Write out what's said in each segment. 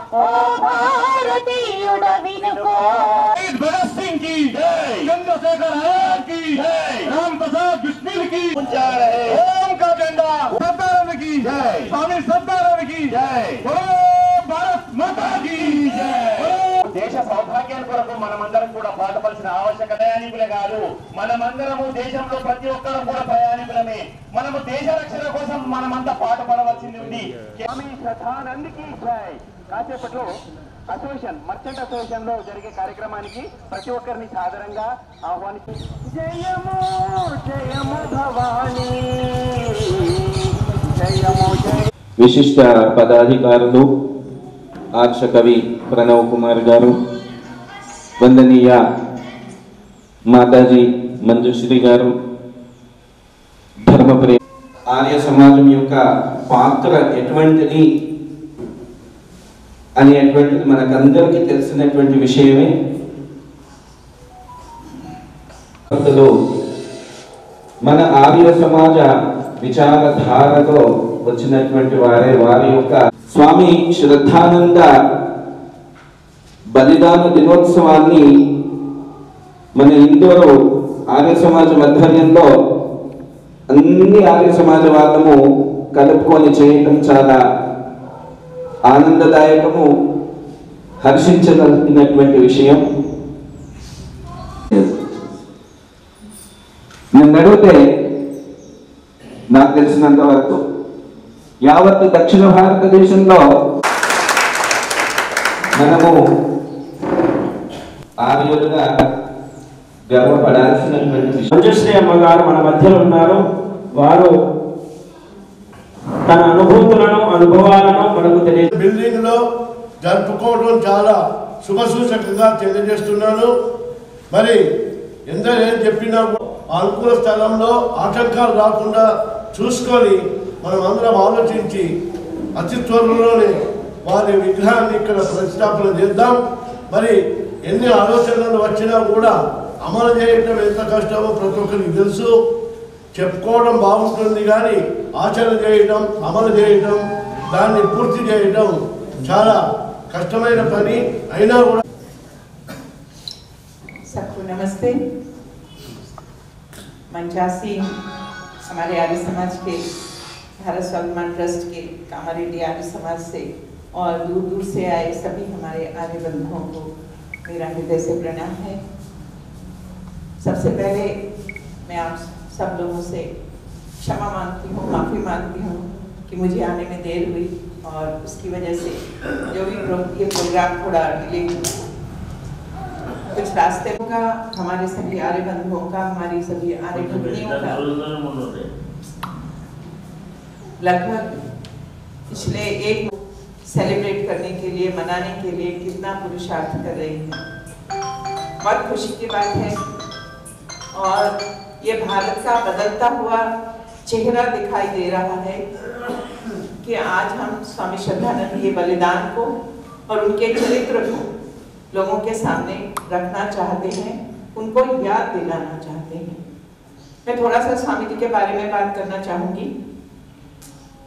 ओ भारतीयुड विनुको। भगत सिंह की जय, चंद्रशेखर आजाद की जय, राम प्रसाद बिस्मिल की जा रहे ओम का झंडा सरदार की जय, स्वामी सरदार की जय, भारत माता की जय। దేశ సౌభాగ్యం కొరకు మనమందరం కూడా పాటుపడాల్సిన ఆవశ్యకత ప్రయాణికులే కాదు, మనమందరము దేశంలో ప్రతి ఒక్కరు కూడా ప్రయాణికులమే. మనము దేశ రక్షణ కోసం మనమంతా పాటుపడవలసింది ఉంది. స్వామి శ్రద్ధానందకి జై. కాసేపట్లో అసోసియేషన్ మర్చెంట్ అసోసియేషన్ లో జరిగే కార్యక్రమానికి ప్రతి ఒక్కరిని సాదరంగా ఆహ్వానిస్తూ జయము జయము భవానీ జయము జయ. విశిష్ట పదాధికారులు ఆర్ష కవి ప్రణవ్ కుమార్ గారు, వందనీయ మాతాజీ మంజుశ్రీ గారు, ధర్మప్రేమ ఆర్య సమాజం యొక్క పాత్ర ఎటువంటిది అనేటువంటిది మనకందరికీ తెలిసినటువంటి విషయమే. మన ఆర్య సమాజ విచారధారతో వచ్చినటువంటి వారి యొక్క స్వామి శ్రద్ధానంద బలిదాన దినోత్సవాన్ని మన ఇందూరు ఆర్య సమాజం ఆధ్వర్యంలో అన్ని ఆర్య సమాజ వాళ్ళము కలుపుకొని చేయటం చాలా ఆనందదాయకము, హర్షించదగినటువంటి విషయం. నన్ను అడిగితే నాకు తెలిసినంత వరకు యావత్ దక్షిణ భారతదేశంలో మనము ఆర్యులుగా గర్వపడాల్సినటువంటి విషయం. మంజుశ్రీ అమ్మగారు మన మధ్యలో ఉన్నారు. వారు తన అనుభవాలను మనకు తెలియదు. బిల్డింగ్ లో జరుపుకోవడం చాలా శుభసూచకంగా తెలియజేస్తున్నాను. మరి ఎందరూ ఏం చెప్పినా అనుకూల స్థలంలో ఆటంకాలు రాకుండా చూసుకొని మనం అందరం ఆలోచించి అతి త్వరలోనే వారి విగ్రహాన్ని ఇక్కడ ప్రతిష్టాపన చేద్దాం. మరి ఎన్ని ఆలోచనలు వచ్చినా కూడా అమలు చేయటం ఎంత కష్టమో ప్రతి ఒక్కరికి తెలుసు. చెప్పుకోవడం బాగుంటుంది కానీ ఆచరణ చేయటం, అమలు చేయటం, దాన్ని పూర్తి చేయటం చాలా కష్టమైన పని. అయినా కూడా सबको नमस्ते। मंचासी हमारे आर्य समाज के भारत स्वाभिमान ट्रस्ट के कामारेड्डी आर्य समाज से और दूर दूर से आए सभी हमारे आर्य बंधुओं को मेरा हृदय से प्रणाम है। सबसे पहले मैं आप सब लोगों से क्षमा मांगती हूँ, माफ़ी मांगती हूँ कि मुझे आने में देर हुई और उसकी वजह से जो भी ये प्रोग्राम थोड़ा डिले हुआ। कुछ रास्ते का हमारे सभी आर्य बंधुओं का, हमारी सभी आर्य भगिनियों का लगभग पिछले एक सेलिब्रेट करने के लिए, मनाने के लिए कितना पुरुषार्थ कर रही हैं। बहुत खुशी की बात है और ये भारत का बदलता हुआ चेहरा दिखाई दे रहा है कि आज हम स्वामी श्रद्धानंद के बलिदान को और उनके चरित्र को लोगों के सामने रखना चाहते हैं, उनको याद दिलाना चाहते हैं। मैं थोड़ा सा स्वामी जी के बारे में बात करना चाहूँगी।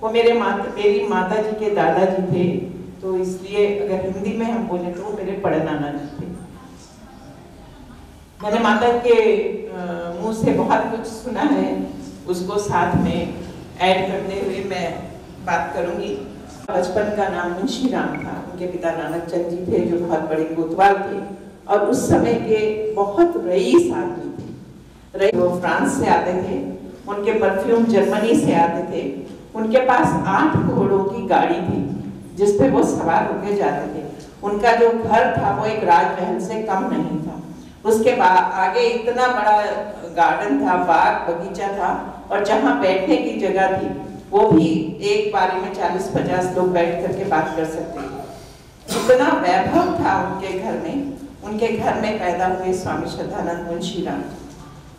वो मेरी माता जी के दादाजी थे, तो इसलिए अगर हिंदी में हम बोले तो वो मेरे पढ़नाना जी थे। मैंने माता के मुंह से बहुत कुछ सुना है, उसको साथ में ऐड करते हुए मैं बात करूँगी। बचपन का नाम मुंशी राम था, उनके पिता नानक चंद जी थे जो बहुत बड़े कोतवाल थे और उस समय के बहुत रईस आदमी थे। वो फ्रांस से आते थे, उनके परफ्यूम जर्मनी से आते थे। उनके पास 8 घोड़ों की गाड़ी थी जिस पे वो सवार होकर जाते थे। उनका जो घर था वो एक राजमहल से कम नहीं था। उसके आगे इतना बड़ा गार्डन था, बाग बगीचा था और जहाँ बैठने की जगह थी वो भी एक बारी में 40-50 लोग बैठ करके बात कर सकते थे। इतना वैभव था उनके घर में। उनके घर में पैदा हुए स्वामी श्रद्धानंद मुंशी राम।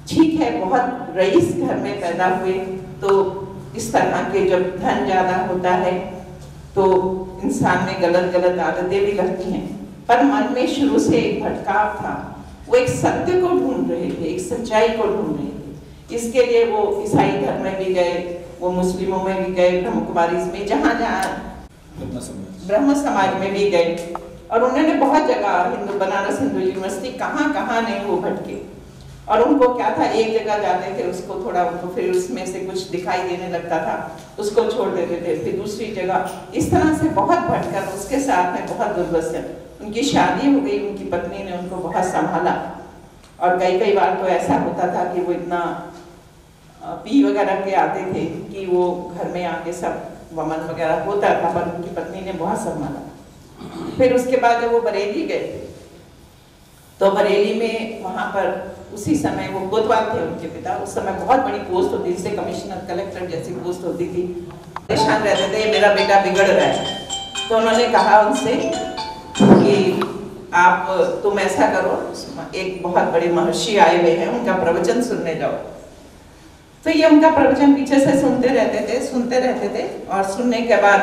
ठीक है, बहुत रईस घर में पैदा हुए तो इस तरह के जब धन ज्यादा होता है तो इंसान में गलत आदतें भी लगती हैं, पर मन में शुरू से एक भटकाव था। वो एक सत्य को ढूंढ रहे थे, एक सच्चाई को ढूंढ रहे थे। इसके लिए वो ईसाई धर्म में भी गए, वो मुस्लिमों में भी गए, ब्रह्म कुमारीज में, जहाँ ब्रह्म समाज में भी गए और उन्होंने बहुत जगह बनारस हिंदू यूनिवर्सिटी कहाँ नहीं वो भटके। और उनको क्या था, एक जगह जाते थे उसको थोड़ा उनको फिर उसमें से कुछ दिखाई देने लगता था, उसको छोड़ देते थे, फिर दूसरी जगह, इस तरह से बहुत भटकर उसके साथ में बहुत दुर्व्यसन। उनकी शादी हो गई, उनकी पत्नी ने उनको बहुत संभाला और कई बार तो ऐसा होता था कि वो इतना पी वगैरह के आते थे कि वो घर में आके सब वमन वगैरह होता था, पर उनकी पत्नी ने बहुत संभाला। फिर उसके बाद जब वो बरेली गए तो बरेली में वहाँ पर उसी समय वो कोतवाल थे उनके पिता, उस समय बहुत बड़ी पोस्ट होती थी, जैसे कमिश्नर कलेक्टर जैसी पोस्ट होती थी। परेशान रहते थे मेरा बेटा बिगड़ रहा है, तो उन्होंने कहा उनसे कि तुम ऐसा करो, एक बहुत बड़े महर्षि आए हुए हैं, उनका प्रवचन सुनने जाओ। तो ये उनका प्रवचन पीछे से सुनते रहते थे और सुनने के बाद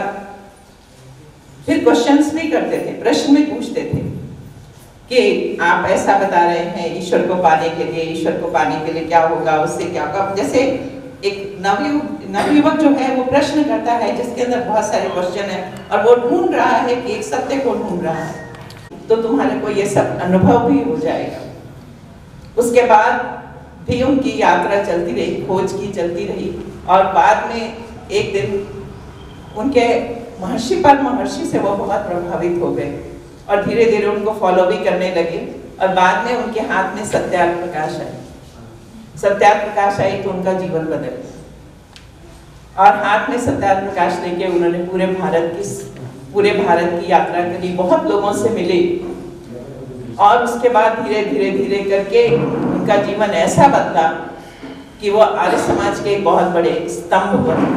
फिर क्वेश्चंस भी करते थे, प्रश्न भी पूछते थे कि आप ऐसा बता रहे हैं ईश्वर को पाने के लिए क्या होगा, उससे क्या होगा। जैसे एक नवयुवक जो है वो प्रश्न करता है जिसके अंदर बहुत सारे क्वेश्चन है और वो ढूंढ रहा है कि एक सत्य को ढूंढ रहा है, तो तुम्हारे को ये सब अनुभव भी हो जाएगा। उसके बाद भी उनकी यात्रा चलती रही, खोज की चलती रही और बाद में एक दिन उनके महर्षि से वो बहुत प्रभावित हो गए और धीरे धीरे उनको फॉलो भी करने लगे और बाद में उनके हाथ में सत्यार्थ प्रकाश आई तो उनका जीवन बदल गया। और हाथ में सत्यार्थ प्रकाश लेके उन्होंने पूरे भारत की यात्रा करी, बहुत लोगों से मिले और उसके बाद धीरे करके उनका जीवन ऐसा बदला कि वो आर्य समाज के एक बहुत बड़े स्तंभ बने।